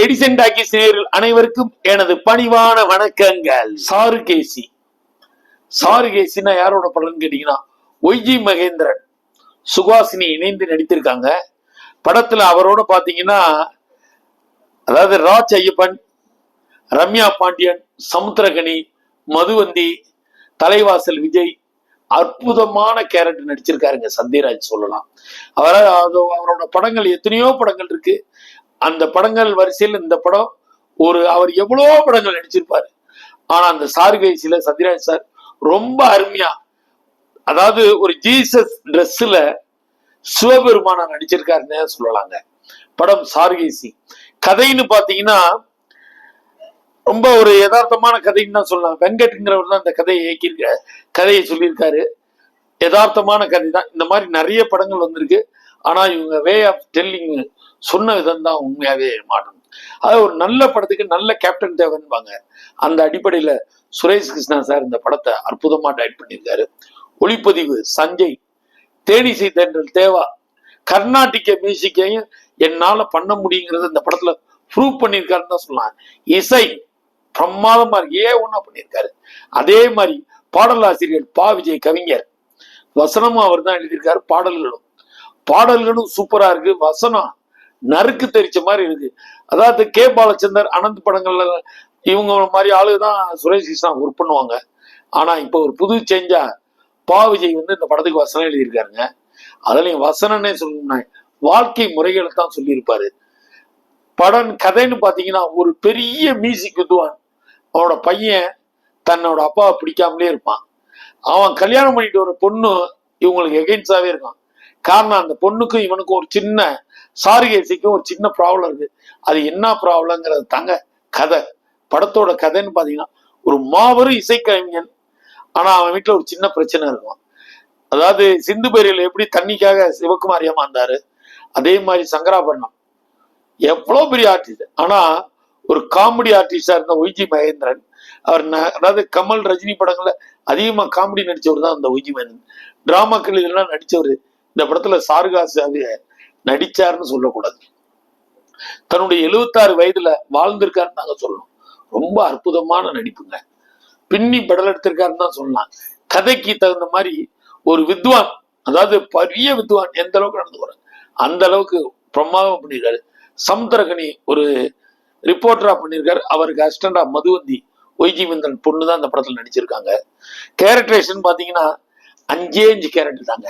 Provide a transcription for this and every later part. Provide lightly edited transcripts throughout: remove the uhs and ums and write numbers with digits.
Edison talkies நேயர்கள் அனைவருக்கும் எனது பணிவான வணக்கங்கள். சாருகேசினா யாரோட படம்னு கேட்டீங்கன்னா ஒய்ஜி மகேந்திரன், சுகாசினி இணைந்து நடித்திருக்காங்க. படத்துல அவரோட பாத்தீங்கன்னா அதாவது ராஜ் ஐயப்பன், ரம்யா பாண்டியன், சமுத்திரகனி, மதுவந்தி, தலைவாசல் விஜய் அற்புதமான கேரக்டர் நடிச்சிருக்காருங்க. சத்யராஜ் சொல்லலாம். அவரோட படங்கள் எத்தனையோ படங்கள் இருக்கு. அந்த படங்கள் வரிசையில் இந்த படம் அவர் எவ்வளோ படங்கள் நடிச்சிருப்பாரு. ஆனா அந்த சாருகேசில சத்யராஜ் சார் ரொம்ப அருமையா, அதாவது ஒரு ஜீசஸ் டிரெஸ்ல சிவபெருமான நடிச்சிருக்காருன்னு சொல்லலாங்க. படம் சாருகேசி. கதைன்னு பாத்தீங்கன்னா ரொம்ப ஒரு யதார்த்தமான கதைன்னு தான் சொல்லலாம். வெங்கட்ங்கிறவர் தான் இந்த கதையை கதையை சொல்லியிருக்காரு. யதார்த்தமான கதை தான். இந்த மாதிரி நிறைய படங்கள் வந்திருக்கு. ஆனா இவங்க வே ஆஃப் டெல்லிங் சொன்ன விதம் தான் உண்மையாவே மாட்டோம். அதாவது ஒரு நல்ல படத்துக்கு நல்ல கேப்டன் தேவைன்பாங்க. அந்த அடிப்படையில சுரேஷ் கிருஷ்ணா சார் இந்த படத்தை அற்புதமா டைரக்ட் பண்ணியிருக்காரு. ஒளிப்பதிவு சஞ்சய், தேனிசை தென்றல் தேவா, கர்நாடிக மியூசிக்கையும் என்னால பண்ண முடியுங்கிறத இந்த படத்துல ப்ரூவ் பண்ணியிருக்காருன்னு தான் சொல்லலாம். இசை பிரமாதமா இருக்கு. ஒன்னா பண்ணியிருக்காரு. அதே மாதிரி பாடலாசிரியர் பா விஜய், கவிஞர், வசனமும் அவர் தான் எழுதியிருக்காரு. பாடல்களும் சூப்பரா இருக்கு. வசனம் நறுக்கு தெரிச்ச மாதிரி இருக்கு. அதாவது கே பாலச்சந்தர், அனந்த் படங்கள்ல இவங்க மாதிரி ஆளுதான் சுரேஷ் கிருஷ்ணா ஒர்க் பண்ணுவாங்க. ஆனா இப்ப ஒரு புது சேஞ்சா பா விஜய் இந்த படத்துக்கு வசனம் எழுதியிருக்காருங்க. அதுலயும் வசனம்னே சொல்லணும்னா வாழ்க்கை முறைகளை தான் சொல்லியிருப்பாரு. படம் கதைன்னு பாத்தீங்கன்னா ஒரு பெரிய மியூசிக் வித்துவான். அவனோட பையன் தன்னோட அப்பாவை பிடிக்காமலே இருப்பான். அவன் கல்யாணம் பண்ணிட்டு வர பொண்ணு இவங்களுக்கு எகெயின்ஸ்டாவே இருக்கான். காரணம் அந்த பொண்ணுக்கும் இவனுக்கும் ஒரு சின்ன சாருகேசிக்கும் ஒரு சின்ன ப்ராப்ளம் இருக்கு. அது என்ன ப்ராப்ளம்ங்கிறது தாங்க கதை. படத்தோட கதைன்னு பாத்தீங்கன்னா ஒரு மாபெரும் இசைக்கலைஞன். ஆனா அவன் வீட்டுல ஒரு சின்ன பிரச்சனை இருக்கும். அதாவது சிந்து பேரியில் எப்படி தண்ணிக்காக சிவகுமார் ஏமாந்தாரு, அதே மாதிரி சங்கராபரணம் எவ்வளவு பெரிய ஆர்டிஸ்ட். ஆனா ஒரு காமெடி ஆர்டிஸ்டா இருந்த ஒய்ஜி மகேந்திரன், அவர் அதாவது கமல், ரஜினி படங்கள்ல அதிகமா காமெடி நடிச்சவர் தான் அந்த ஒய்ஜி மகேந்திரன். டிராமாக்கள் இதெல்லாம் நடிச்சவர். இந்த படத்துல சாருகாசாவே நடிச்சாருன்னு சொல்லக்கூடாது. தன்னுடைய 76 வயதுல வாழ்ந்திருக்காருன்னு நாங்க சொல்லணும். ரொம்ப அற்புதமான நடிப்புங்க. பின்னி படல் எடுத்திருக்காருன்னு தான் சொல்லலாம். கதைக்கு தகுந்த மாதிரி ஒரு வித்வான், அதாவது பெரிய வித்வான் எந்த அளவுக்கு நடந்து போறாரு அந்த அளவுக்கு பிரமாதமா பண்ணியிருக்காரு. சமுத்திரகனி ஒரு ரிப்போர்ட்டரா பண்ணியிருக்காரு. அவருக்கு அசிஸ்டண்டா மதுவந்தி, ஒய்ஜி மகேந்திரன் பொண்ணு தான் இந்த படத்துல நடிச்சிருக்காங்க. கேரக்டரேஷன் பாத்தீங்கன்னா 5 கேரக்டர் தாங்க.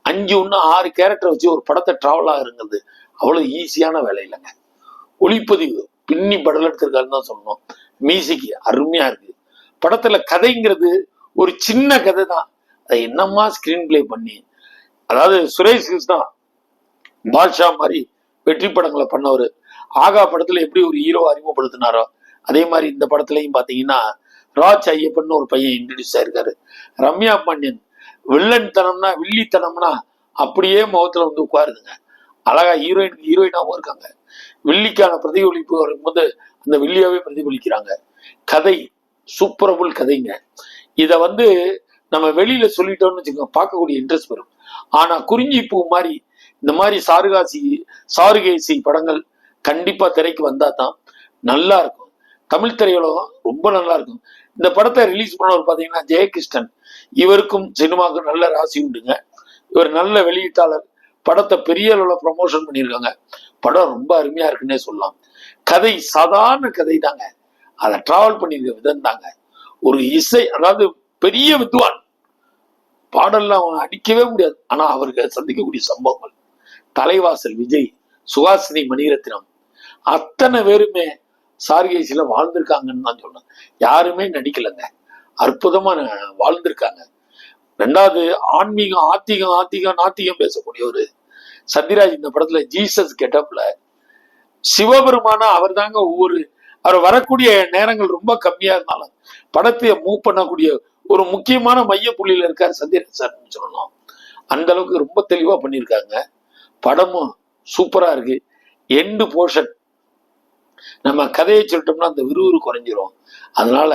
6 கேரக்டர் வச்சு ஒரு படத்தை டிராவல் ஆகுறது அவ்வளவு ஈஸியான வேலை இல்லைங்க. ஒளிப்பதிவு பின்னி படல் எடுத்திருக்காருன்னு தான் சொல்லணும். மியூசிக் அருமையா இருக்கு. படத்துல கதைங்கிறது ஒரு சின்ன கதை தான். அதை என்னமா ஸ்கிரீன் பிளே பண்ணி, அதாவது சுரேஷ் கிருஷ்ணா பாட்ஷா மாதிரி வெற்றி படங்களை பண்ணவர். ஆகா படத்துல எப்படி ஒரு ஹீரோ அறிமுகப்படுத்தினாரோ அதே மாதிரி இந்த படத்துலயும் பாத்தீங்கன்னா ராஜ் ஐயப்பன் ஒரு பையன் இன்ட்ரடியூஸ் ஆயிருக்காரு. ரம்யா பாண்டியன் வில்லன் தனம்னா வில்லித்தனம்னா அப்படியே முகத்துல உட்காருதுங்க. அழகா ஹீரோயினாவும் இருக்காங்க. வில்லிக்கான பிரதிபலிப்பு வரும்போது அந்த வில்லியாவே பிரதிபலிக்கிறாங்க. கதை சூப்பரபுள் கதைங்க. இத நம்ம வெளியில சொல்லிட்டோம்னு வச்சுக்கோங்க, பார்க்கக்கூடிய இன்ட்ரெஸ்ட் வரும். ஆனா குறிஞ்சி பூ மாதிரி இந்த மாதிரி சாருகேசி படங்கள் கண்டிப்பா திரைக்கு வந்தா தான் நல்லா இருக்கும். தமிழ் திரையுலகம் ரொம்ப நல்லா இருக்கும். இந்த படத்தை ரிலீஸ் பண்ணவர் பாத்தீங்கன்னா ஜெயகிருஷ்ணன். இவருக்கும் சினிமாவுக்கும் நல்ல ராசி உண்டுங்க. இவர் நல்ல வெளியீட்டாளர். படத்தை பெரிய அளவுல ப்ரமோஷன் பண்ணியிருக்காங்க. படம் ரொம்ப அருமையா இருக்குன்னே சொல்லலாம். கதை சாதாரண கதை தாங்க. அதை டிராவல் பண்ணியிருக்க விதம் தாங்க ஒரு இசை. அதாவது பெரிய வித்வான், பாடல்லாம் அவன் அடிக்கவே முடியாது. ஆனா அவருக்கு சந்திக்கக்கூடிய சம்பவங்கள், தலைவாசல் விஜய், சுகாசினி மணிரத்னம் அத்தனை பேருமே சாருகேசில வாழ்ந்திருக்காங்கன்னு தான் சொல்றேன். யாருமே நடிக்கலைங்க, அற்புதமா வாழ்ந்திருக்காங்க. ரெண்டாவது ஆன்மீகம், நாத்திகம் பேசக்கூடிய ஒரு சத்யராஜ் இந்த படத்துல ஜீசஸ் கெட்டப்ல சிவபெருமானா அவர் தாங்க. அவர் வரக்கூடிய நேரங்கள் ரொம்ப கம்மியா இருந்தாலும் படத்தை மூவ் பண்ணக்கூடிய ஒரு முக்கியமான மைய புள்ளியில இருக்காரு சத்யராஜ் சார் சொல்லணும். அந்த அளவுக்கு ரொம்ப தெளிவா பண்ணியிருக்காங்க. படமும் சூப்பரா இருக்கு. எண்டு போர்ஷன் நம்ம கதையை சொல்லிட்டோம்னா அந்த விறுவிறு குறைஞ்சிரும். அதனால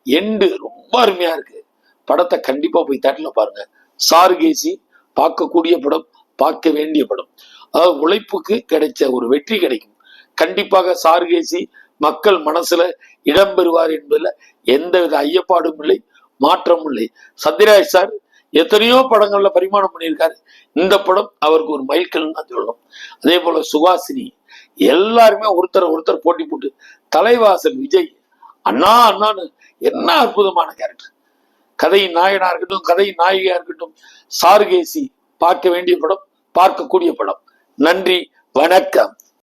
எண்டு ரொம்ப அருமையா இருக்கு. படத்தை கண்டிப்பா போய் தேட்டர்ல பாருங்க. சாருகேசி பார்க்கக்கூடிய படம், பார்க்க வேண்டிய படம். அதாவது உழைப்புக்கு கிடைச்ச ஒரு வெற்றி கிடைக்கும். கண்டிப்பாக சாருகேசி மக்கள் மனசுல இடம்பெறுவார் என்பதுல எந்தவித ஐயப்பாடும் இல்லை, மாற்றம் இல்லை. சத்யராஜ் சார் எத்தனையோ படங்கள்ல பரிமாணம் பண்ணியிருக்காரு. இந்த படம் அவருக்கு ஒரு மைல்கல் தான் சொல்லணும். அதே போல சுஹாசினி, எல்லாருமே ஒருத்தர் போட்டி போட்டு, தலைவாசல் விஜய் அண்ணா அண்ணான்னு என்ன அற்புதமான கேரக்டர். கதையின் நாயனா இருக்கட்டும், கதையின் நாயகியா இருக்கட்டும், சாருகேசி பார்க்க வேண்டிய படம், பார்க்கக்கூடிய படம். நன்றி, வணக்கம்.